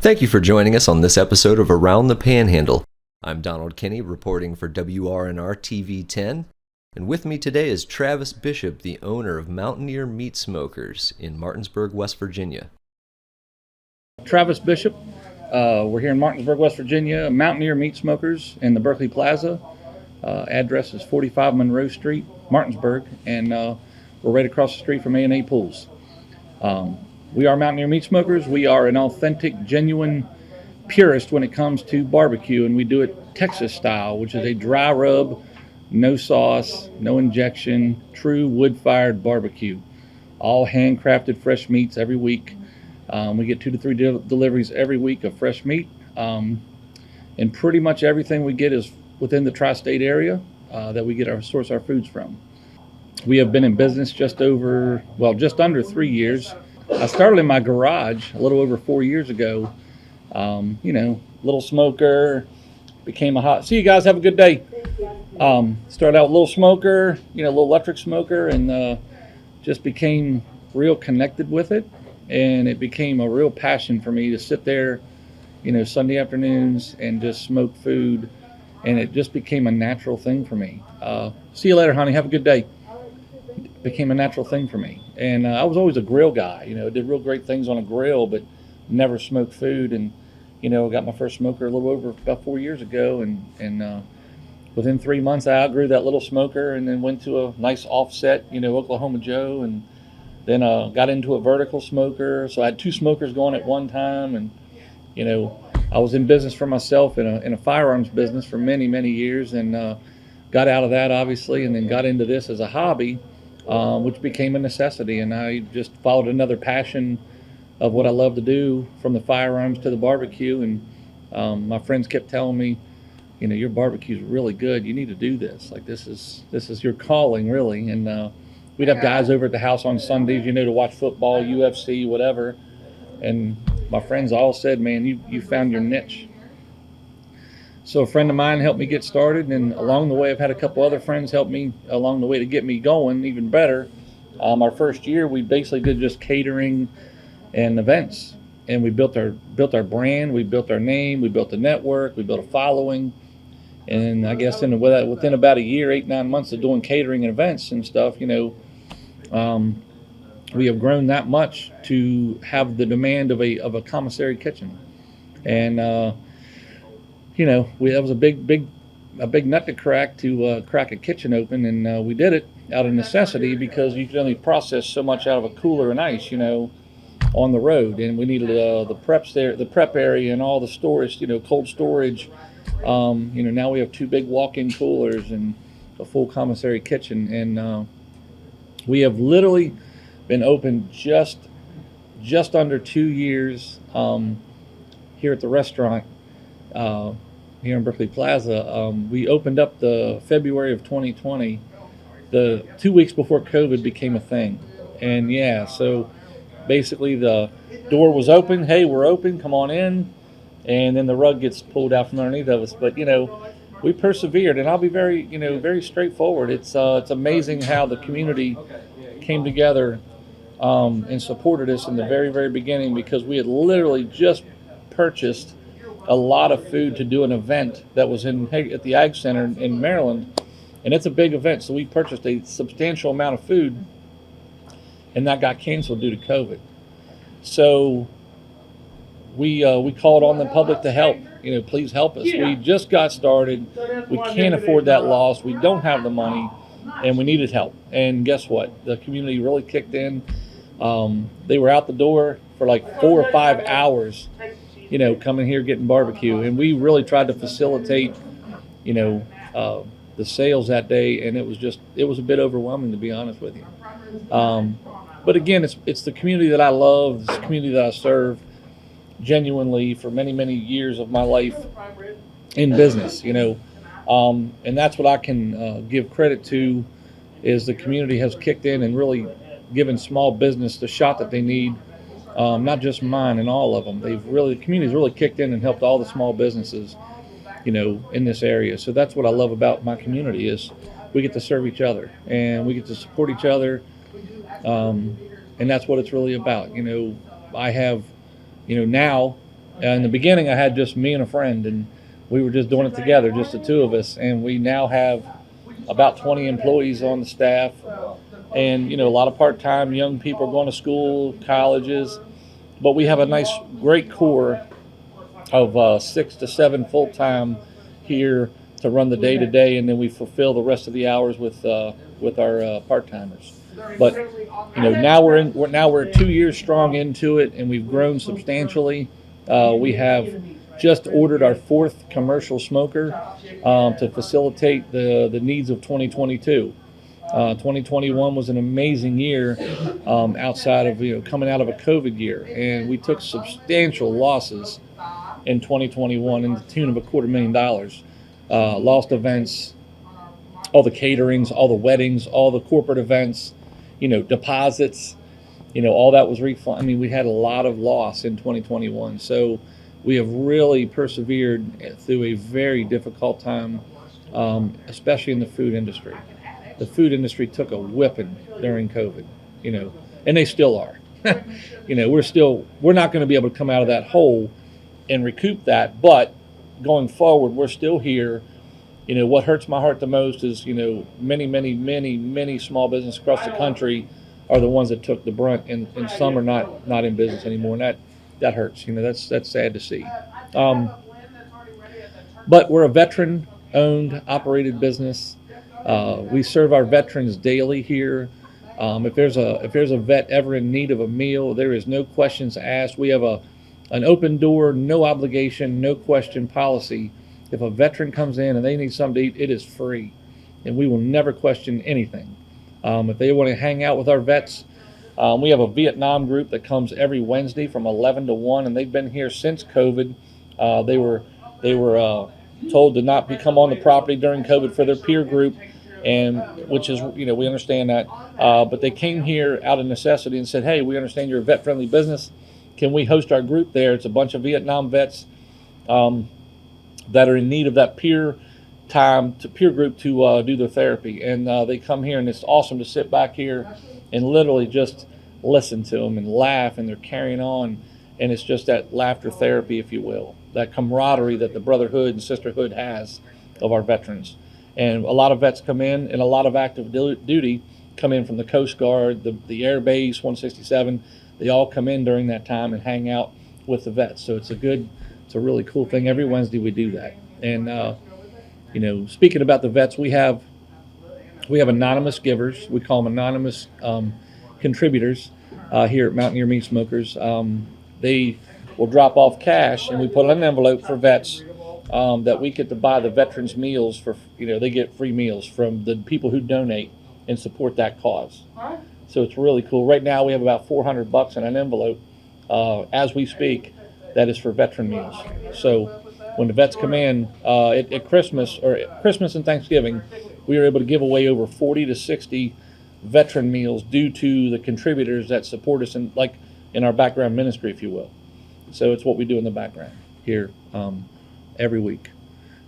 Thank you for joining us on this episode of Around the Panhandle. I'm Donald Kinney reporting for WRNR TV 10, and with me today is Travis Bishop, the owner of Mountaineer Meat Smokers in Martinsburg, West Virginia. Travis Bishop. We're here in Martinsburg, West Virginia, Mountaineer Meat Smokers in the Berkeley Plaza. Address is 45 Monroe Street, Martinsburg, and we're right across the street from A&A Pools. We are Mountaineer Meat Smokers. We are an authentic, genuine purist when it comes to barbecue, and we do it Texas style, which is a dry rub, no sauce, no injection, true wood-fired barbecue. All handcrafted fresh meats every week. We get 2 to 3 deliveries every week of fresh meat, and pretty much everything we get is within the tri-state area that we get source our foods from. We have been in business just under 3 years. I started in my garage a little over 4 years ago. Little smoker, became a hot. See you guys, have a good day. Started out with a little smoker, little electric smoker, and just became real connected with it. And it became a real passion for me to sit there, Sunday afternoons and just smoke food. And it just became a natural thing for me. See you later, honey. Have a good day. It became a natural thing for me. And I was always a grill guy. Did real great things on a grill, but never smoked food. And, got my first smoker a little over about 4 years ago. And within 3 months, I outgrew that little smoker and then went to a nice offset, Oklahoma Joe. And then got into a vertical smoker. So I had 2 smokers going at one time. And, I was in business for myself in a firearms business for many, many years, and got out of that, obviously, and then got into this as a hobby, which became a necessity. And I just followed another passion of what I love to do, from the firearms to the barbecue. And my friends kept telling me, your barbecue's really good. You need to do this. Like, this is your calling, really. And we'd have guys over at the house on Sundays, to watch football, UFC, whatever. And my friends all said, man, you found your niche. So a friend of mine helped me get started, and along the way I've had a couple other friends help me along the way to get me going even better. Our first year we basically did just catering and events, and we built our brand, we built our name, we built a network, we built a following. And I guess within about a year, 8-9 months of doing catering and events and stuff, we have grown that much to have the demand of a commissary kitchen. And that was a big nut to crack a kitchen open, and we did it out of necessity, because you could only process so much out of a cooler and ice, on the road. And we needed the prep area and all the storage, cold storage. Now we have 2 big walk-in coolers and a full commissary kitchen, and we have literally been open just under 2 years here at the restaurant here in Berkeley Plaza. We opened up the February of 2020, the 2 weeks before COVID became a thing. And so basically the door was open. Hey, we're open, come on in. And then the rug gets pulled out from underneath of us. But we persevered, and I'll be very straightforward. It's amazing how the community came together and supported us in the very, very beginning, because we had literally just purchased a lot of food to do an event that was at the Ag Center in Maryland, and it's a big event. So we purchased a substantial amount of food, and that got canceled due to COVID. So we called on the public to help. Please help us. We just got started. We can't afford that loss. We don't have the money, and we needed help. And guess what? The community really kicked in. They were out the door for like 4 or 5 hours, coming here getting barbecue. And we really tried to facilitate, the sales that day. And it was a bit overwhelming, to be honest with you. But again, it's the community that I love. It's the community that I serve genuinely for many, many years of my life in business, and that's what I can give credit to, is the community has kicked in and really given small business the shot that they need, not just mine and all of them. The community's really kicked in and helped all the small businesses, in this area. So that's what I love about my community, is we get to serve each other and we get to support each other, and that's what it's really about. I have, now In the beginning, I had just me and a friend, and we were just doing it together, just the two of us. And we now have about 20 employees on the staff, and a lot of part-time young people are going to school, colleges. But we have a nice, great core of 6 to 7 full-time here to run the day-to-day, and then we fulfill the rest of the hours with our part-timers. But now we're 2 years strong into it, and we've grown substantially. We have just ordered our 4th commercial smoker to facilitate the needs of 2022. 2021 was an amazing year outside of coming out of a COVID year, and we took substantial losses in 2021 in the tune of $250,000. Lost events, all the caterings, all the weddings, all the corporate events, deposits, all that was refunded. I mean, we had a lot of loss in 2021. So we have really persevered through a very difficult time, especially in the food industry. The food industry took a whipping during COVID, and they still are. We're not going to be able to come out of that hole and recoup that, but going forward, we're still here. What hurts my heart the most is, many small businesses across the country are the ones that took the brunt, and some are not in business anymore, and that hurts. That's sad to see. But we're a veteran-owned, operated business. We serve our veterans daily here. If there's a vet ever in need of a meal, there is no questions asked. We have an open door, no obligation, no question policy. If a veteran comes in and they need something to eat, it is free, and we will never question anything. If they want to hang out with our vets, we have a Vietnam group that comes every Wednesday from 11 to 1, and they've been here since COVID. They were told to not become on the property during COVID for their peer group, and which is, we understand that. But they came here out of necessity and said, hey, we understand you're a vet-friendly business. Can we host our group there? It's a bunch of Vietnam vets that are in need of that peer group to do their therapy. And they come here, and it's awesome to sit back here and literally just listen to them and laugh, and they're carrying on. And it's just that laughter therapy, if you will, that camaraderie that the brotherhood and sisterhood has of our veterans. And a lot of vets come in, and a lot of active duty come in from the Coast Guard, the Air Base, 167. They all come in during that time and hang out with the vets. So it's a really cool thing. Every Wednesday we do that. And speaking about the vets, we have anonymous givers. We call them anonymous contributors here at Mountaineer Meat Smokers. They will drop off cash, and we put it in an envelope for vets that we get to buy the veterans meals for. They get free meals from the people who donate and support that cause. So it's really cool. Right now we have about $400 in an envelope as we speak that is for veteran meals. So when the vets come in at Christmas and Thanksgiving, we were able to give away over 40 to 60 veteran meals due to the contributors that support us in our background ministry, if you will. So it's what we do in the background here every week.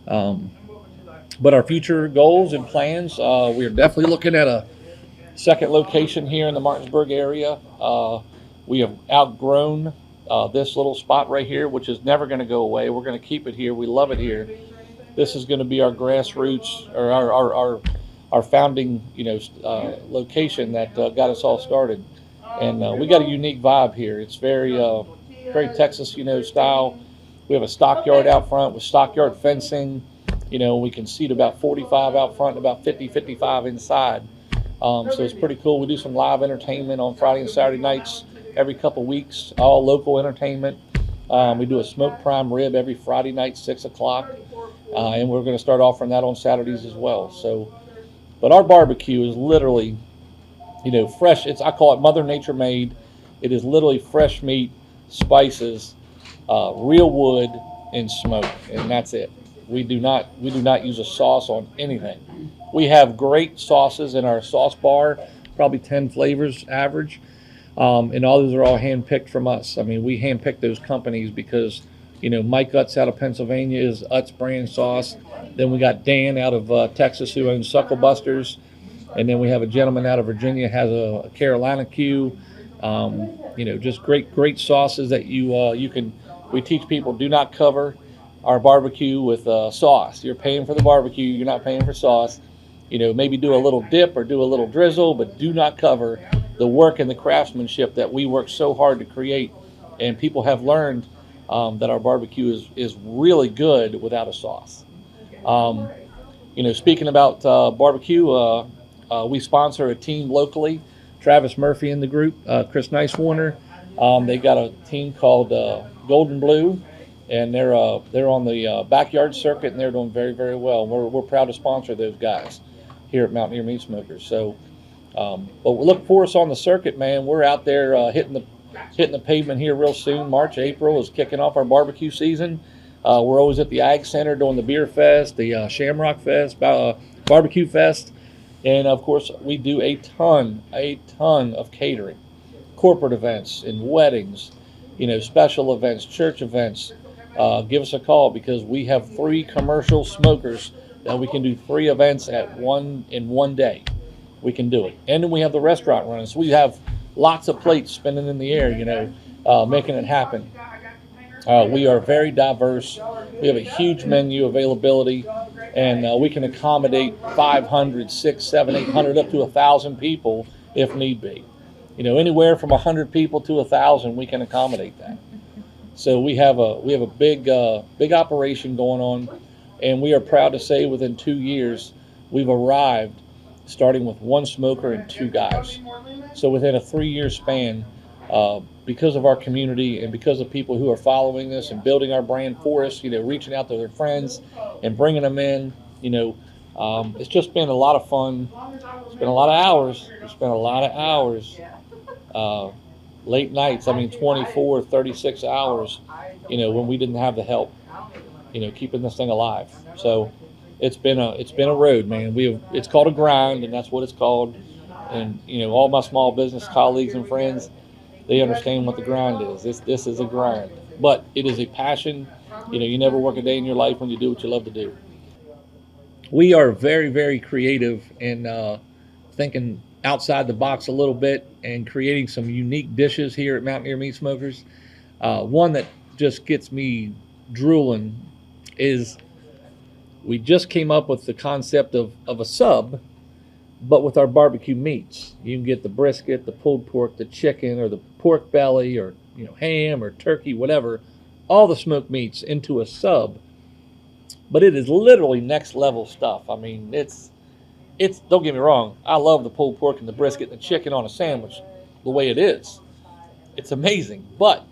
But our future goals and plans, we are definitely looking at a second location here in the Martinsburg area. We have outgrown this little spot right here, which is never going to go away. We're going to keep it here. We love it here. This is going to be our grassroots, or our founding, location that got us all started. And we got a unique vibe here. It's very Texas, style. We have a stockyard out front with stockyard fencing. We can seat about 45 out front and about 50, 55 inside. So it's pretty cool. We do some live entertainment on Friday and Saturday nights every couple weeks, all local entertainment. We do a smoked prime rib every Friday night, 6 o'clock. And we're going to start offering that on Saturdays as well. But our barbecue is literally, fresh. I call it Mother Nature made. It is literally fresh meat, spices, real wood, and smoke, and that's it. We do not use a sauce on anything. We have great sauces in our sauce bar, probably 10 flavors average, and all those are all hand-picked from us. I mean, we hand-pick those companies because, Mike Utz out of Pennsylvania is Utz brand sauce. Then we got Dan out of Texas who owns Suckle Busters, and then we have a gentleman out of Virginia has a Carolina Q. Just great sauces that you we teach people do not cover our barbecue with sauce. You're paying for the barbecue, you're not paying for sauce. Maybe do a little dip or do a little drizzle, but do not cover the work and the craftsmanship that we work so hard to create. And people have learned that our barbecue is really good without a sauce. Speaking about barbecue, we sponsor a team locally. Travis Murphy in the group, Chris Nicewarner. They've got a team called Golden Blue, and they're on the backyard circuit, and they're doing very, very well. We're proud to sponsor those guys here at Mountaineer Meat Smokers. So, but look for us on the circuit, man. We're out there hitting the pavement here real soon. March, April is kicking off our barbecue season. We're always at the Ag Center doing the Beer Fest, the Shamrock Fest, Barbecue Fest, and of course we do a ton of catering, corporate events and weddings, special events, church events. Give us a call because we have 3 commercial smokers that we can do 3 events in one day. We can do it, and then we have the restaurant running, so we have lots of plates spinning in the air, making it happen. We are very diverse. We have a huge menu availability, and we can accommodate 500, 600, 700, 800, up to 1,000 people if need be. Anywhere from 100 people to 1,000, we can accommodate that. So we have a big operation going on, and we are proud to say within 2 years we've arrived, starting with 1 smoker and 2 guys. So within a 3-year span, because of our community and because of people who are following us and building our brand for us, reaching out to their friends and bringing them in, it's just been a lot of fun. It's been a lot of hours. It's been a lot of hours. Late nights, 24, 36 hours, when we didn't have the help, keeping this thing alive. So it's been a road, man. It's called a grind, and that's what it's called. And, all my small business colleagues and friends, they understand what the grind is. This is a grind, but it is a passion. You never work a day in your life when you do what you love to do. We are very, very creative in thinking outside the box a little bit and creating some unique dishes here at Mountaineer Meat Smokers. One that just gets me drooling is we just came up with the concept of a sub, but with our barbecue meats. You can get the brisket, the pulled pork, the chicken, or the pork belly, or ham or turkey, whatever, all the smoked meats into a sub. But it is literally next level stuff. It's don't get me wrong, I love the pulled pork and the brisket and the chicken on a sandwich the way it is. It's amazing. But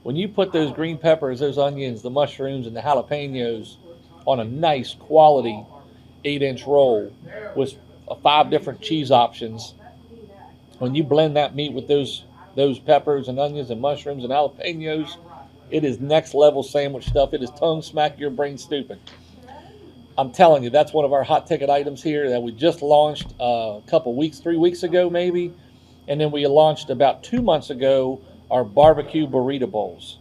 when you put those green peppers, those onions, the mushrooms, and the jalapenos on a nice quality 8-inch roll with 5 different cheese options, when you blend that meat with those peppers and onions and mushrooms and jalapenos, it is next level sandwich stuff. It is tongue smack your brain stupid. I'm telling you, that's one of our hot ticket items here that we just launched a couple weeks, 3 weeks ago maybe, and then we launched about 2 months ago our barbecue burrito bowls.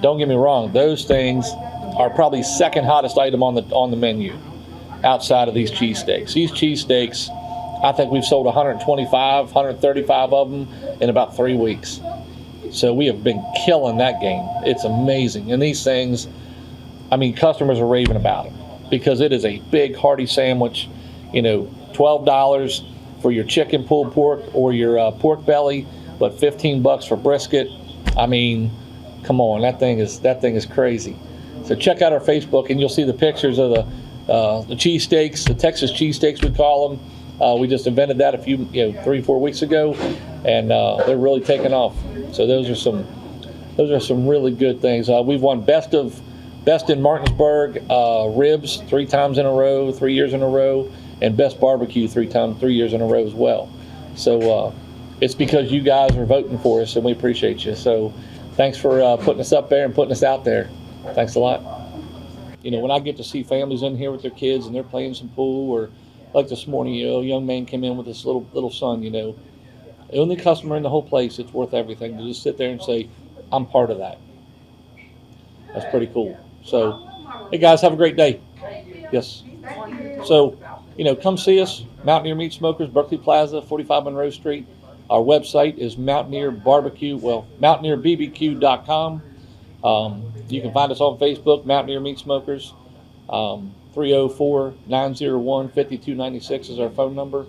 Don't get me wrong, those things are probably second hottest item on the menu outside of these cheesesteaks. These cheesesteaks, I think we've sold 125, 135 of them in about 3 weeks. So we have been killing that game. It's amazing. And these things, customers are raving about them because it is a big hearty sandwich. $12 for your chicken pulled pork or your pork belly, but $15 for brisket. Come on, that thing is crazy. So check out our Facebook and you'll see the pictures of the cheesesteaks, the Texas cheesesteaks we call them. We just invented that a few, 3-4 weeks ago, and they're really taking off. So those are some really good things. We've won best in Martinsburg ribs 3 times in a row, 3 years in a row, and best barbecue 3 years in a row as well. So it's because you guys are voting for us, and we appreciate you. So thanks for putting us up there and putting us out there. Thanks a lot. When I get to see families in here with their kids and they're playing some pool, or like this morning, a young man came in with his little son, the only customer in the whole place, it's worth everything to just sit there and say, I'm part of that. That's pretty cool. So, hey guys, have a great day. Yes. So, come see us, Mountaineer Meat Smokers, Berkeley Plaza, 45 Monroe Street. Our website is MountaineerBBQ.com. You can find us on Facebook, Mountaineer Meat Smokers. 304-901-5296 is our phone number.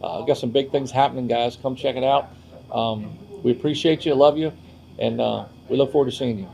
Got some big things happening, guys. Come check it out. We appreciate you, love you, and we look forward to seeing you.